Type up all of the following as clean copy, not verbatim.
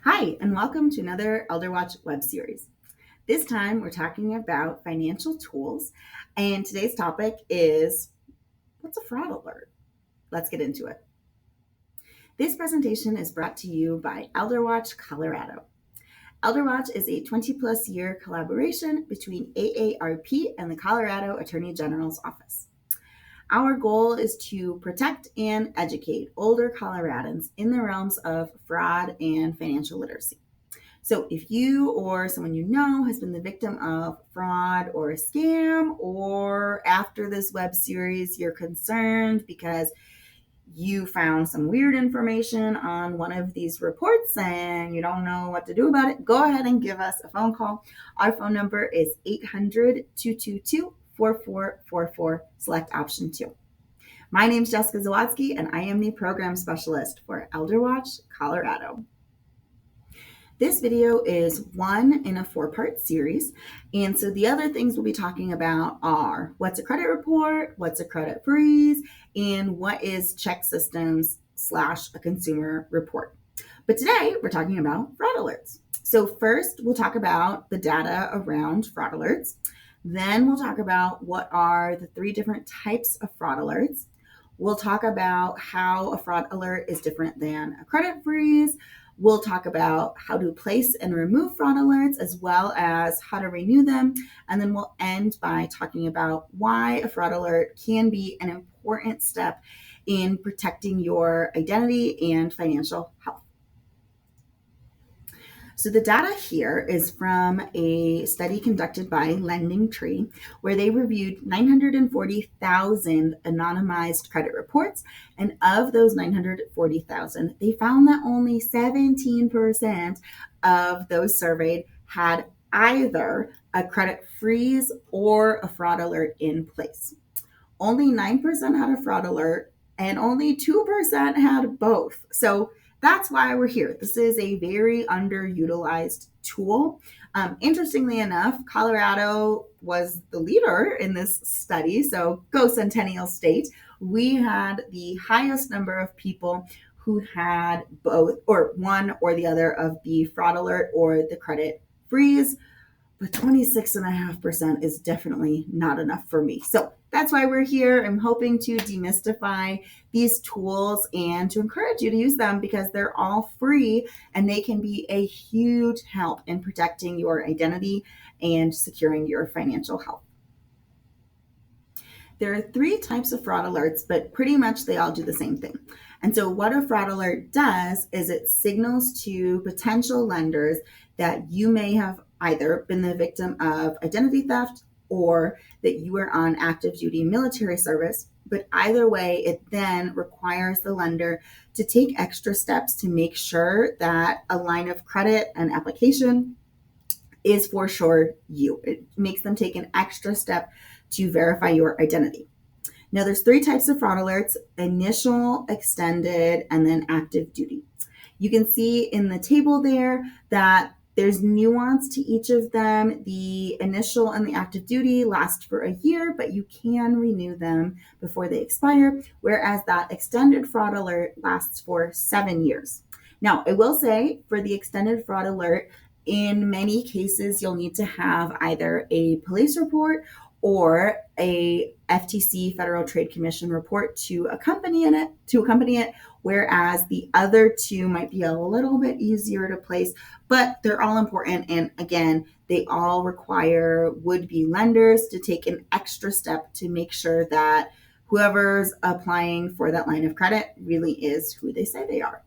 Hi, and welcome to another Elder Watch web series. This time we're talking about financial tools, and today's topic is what's a fraud alert? Let's get into it. This presentation is brought to you by Elder Watch Colorado. Elder Watch is a 20 plus year collaboration between AARP and the Colorado Attorney General's Office. Our goal is to protect and educate older Coloradans in the realms of fraud and financial literacy. So if you or someone you know has been the victim of fraud or a scam, or after this web series, you're concerned because you found some weird information on one of these reports and you don't know what to do about it, go ahead and give us a phone call. Our phone number is 800-222-4444, select option 2. My name is Jessica Zawatsky, and I am the program specialist for Elder Watch Colorado. This video is one in a 4-part series. And so the other things we'll be talking about are what's a credit report, what's a credit freeze, and what is check systems / a consumer report. But today we're talking about fraud alerts. So first we'll talk about the data around fraud alerts. Then we'll talk about what are the 3 different types of fraud alerts. We'll talk about how a fraud alert is different than a credit freeze. We'll talk about how to place and remove fraud alerts, as well as how to renew them. And then we'll end by talking about why a fraud alert can be an important step in protecting your identity and financial health. So the data here is from a study conducted by LendingTree, where they reviewed 940,000 anonymized credit reports. And of those 940,000, they found that only 17% of those surveyed had either a credit freeze or a fraud alert in place. Only 9% had a fraud alert, and only 2% had both. So that's why we're here. This is a very underutilized tool. Interestingly enough, Colorado was the leader in this study. So go Centennial State. We had the highest number of people who had both or one or the other of the fraud alert or the credit freeze. But 26.5% is definitely not enough for me. So that's why we're here. I'm hoping to demystify these tools and to encourage you to use them because they're all free and they can be a huge help in protecting your identity and securing your financial health. There are 3 types of fraud alerts, but pretty much they all do the same thing. And so what a fraud alert does is it signals to potential lenders that you may have either been the victim of identity theft or that you are on active duty military service. But either way, it then requires the lender to take extra steps to make sure that a line of credit and application is for sure you. It makes them take an extra step to verify your identity. Now, there's 3 types of fraud alerts: initial, extended, and then active duty. You can see in the table there that there's nuance to each of them. The initial and the active duty last for a year, but you can renew them before they expire, whereas that extended fraud alert lasts for 7 years. Now, I will say for the extended fraud alert, in many cases, you'll need to have either a police report or a FTC, Federal Trade Commission report to accompany it, whereas the other 2 might be a little bit easier to place, but they're all important. And again, they all require would-be lenders to take an extra step to make sure that whoever's applying for that line of credit really is who they say they are.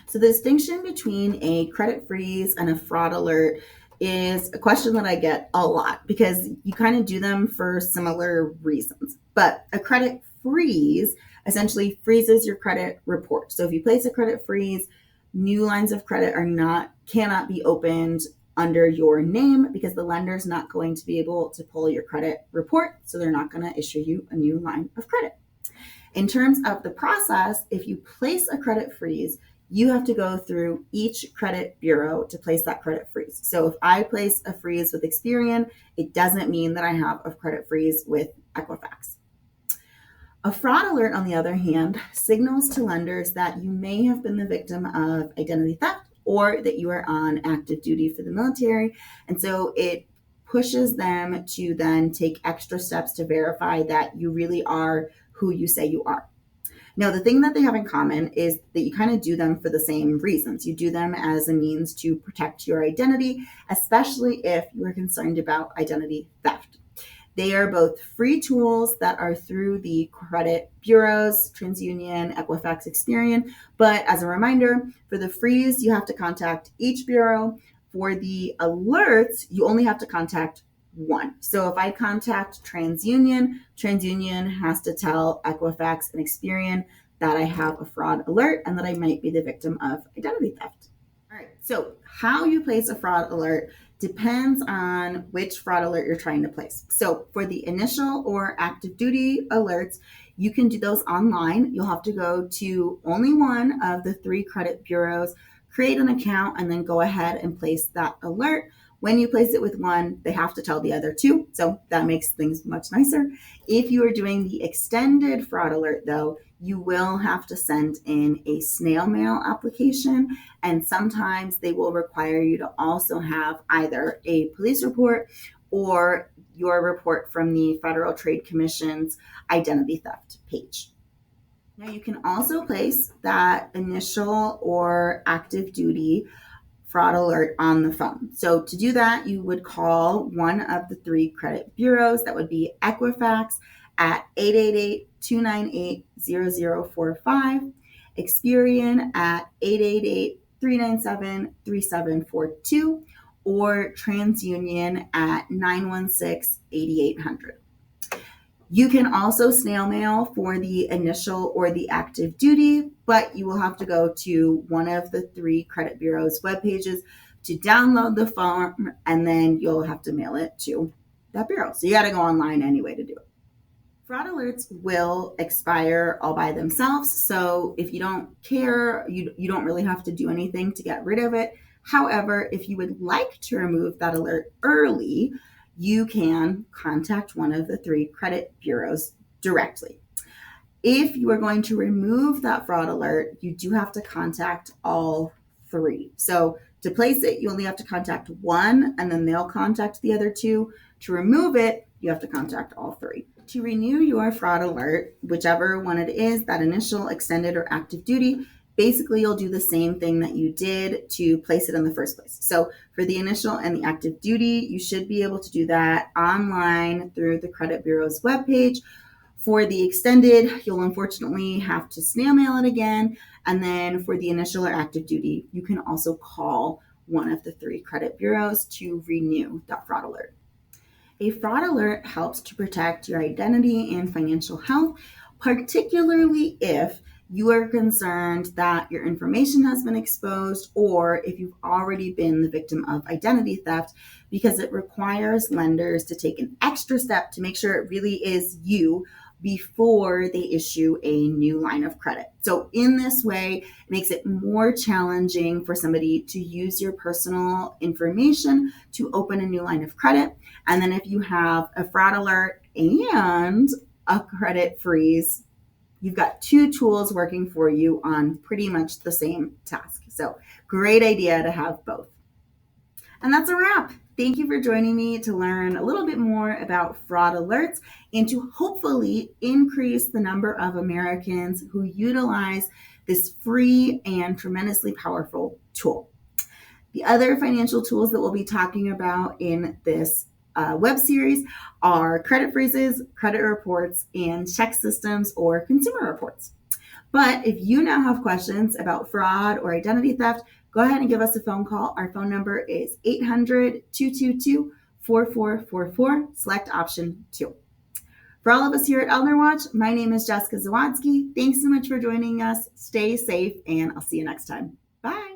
So the distinction between a credit freeze and a fraud alert is a question that I get a lot because you kind of do them for similar reasons. But a credit freeze essentially freezes your credit report. So if you place a credit freeze, new lines of credit cannot be opened under your name because the lender's not going to be able to pull your credit report. So they're not going to issue you a new line of credit. In terms of the process, if you place a credit freeze, you have to go through each credit bureau to place that credit freeze. So if I place a freeze with Experian, it doesn't mean that I have a credit freeze with Equifax. A fraud alert, on the other hand, signals to lenders that you may have been the victim of identity theft or that you are on active duty for the military. And so it pushes them to then take extra steps to verify that you really are who you say you are. Now, the thing that they have in common is that you kind of do them for the same reasons. You do them as a means to protect your identity, especially if you are concerned about identity theft. They are both free tools that are through the credit bureaus, TransUnion, Equifax, Experian. But as a reminder, for the frees, you have to contact each bureau. For the alerts, you only have to contact one. So if I contact TransUnion, TransUnion has to tell Equifax and Experian that I have a fraud alert and that I might be the victim of identity theft. All right, so how you place a fraud alert depends on which fraud alert you're trying to place. So for the initial or active duty alerts, you can do those online. You'll have to go to only one of the 3 credit bureaus, create an account, and then go ahead and place that alert. When you place it with one, they have to tell the other 2. So that makes things much nicer. If you are doing the extended fraud alert, though, you will have to send in a snail mail application. And sometimes they will require you to also have either a police report or your report from the Federal Trade Commission's identity theft page. Now, you can also place that initial or active duty fraud alert on the phone. So to do that, you would call one of the 3 credit bureaus. That would be Equifax at 888-298-0045, Experian at 888-397-3742, or TransUnion at 916-8800. You can also snail mail for the initial or the active duty, but you will have to go to one of the 3 credit bureaus' web pages to download the form, and then you'll have to mail it to that bureau. So you got to go online anyway to do it. Fraud alerts will expire all by themselves. So if you don't care, you don't really have to do anything to get rid of it. However, if you would like to remove that alert early, you can contact one of the 3 credit bureaus directly. If you are going to remove that fraud alert, you do have to contact all 3. So to place it, you only have to contact one, and then they'll contact the other 2. To remove it, you have to contact all 3. To renew your fraud alert, whichever one it is, that initial, extended, or active duty, basically you'll do the same thing that you did to place it in the first place. So for the initial and the active duty, you should be able to do that online through the credit bureau's webpage. For the extended, you'll unfortunately have to snail mail it again. And then for the initial or active duty, you can also call one of the 3 credit bureaus to renew that fraud alert. A fraud alert helps to protect your identity and financial health, particularly if you are concerned that your information has been exposed or if you've already been the victim of identity theft, because it requires lenders to take an extra step to make sure it really is you before they issue a new line of credit. So in this way, it makes it more challenging for somebody to use your personal information to open a new line of credit. And then if you have a fraud alert and a credit freeze, you've got 2 tools working for you on pretty much the same task. So great idea to have both. And that's a wrap. Thank you for joining me to learn a little bit more about fraud alerts and to hopefully increase the number of Americans who utilize this free and tremendously powerful tool. The other financial tools that we'll be talking about in this web series are credit freezes, credit reports, and check systems or consumer reports. But if you now have questions about fraud or identity theft, go ahead and give us a phone call. Our phone number is 800-222-4444, select option 2. For all of us here at Elder Watch, my name is Jessica Zawadsky. Thanks so much for joining us. Stay safe, and I'll see you next time. Bye.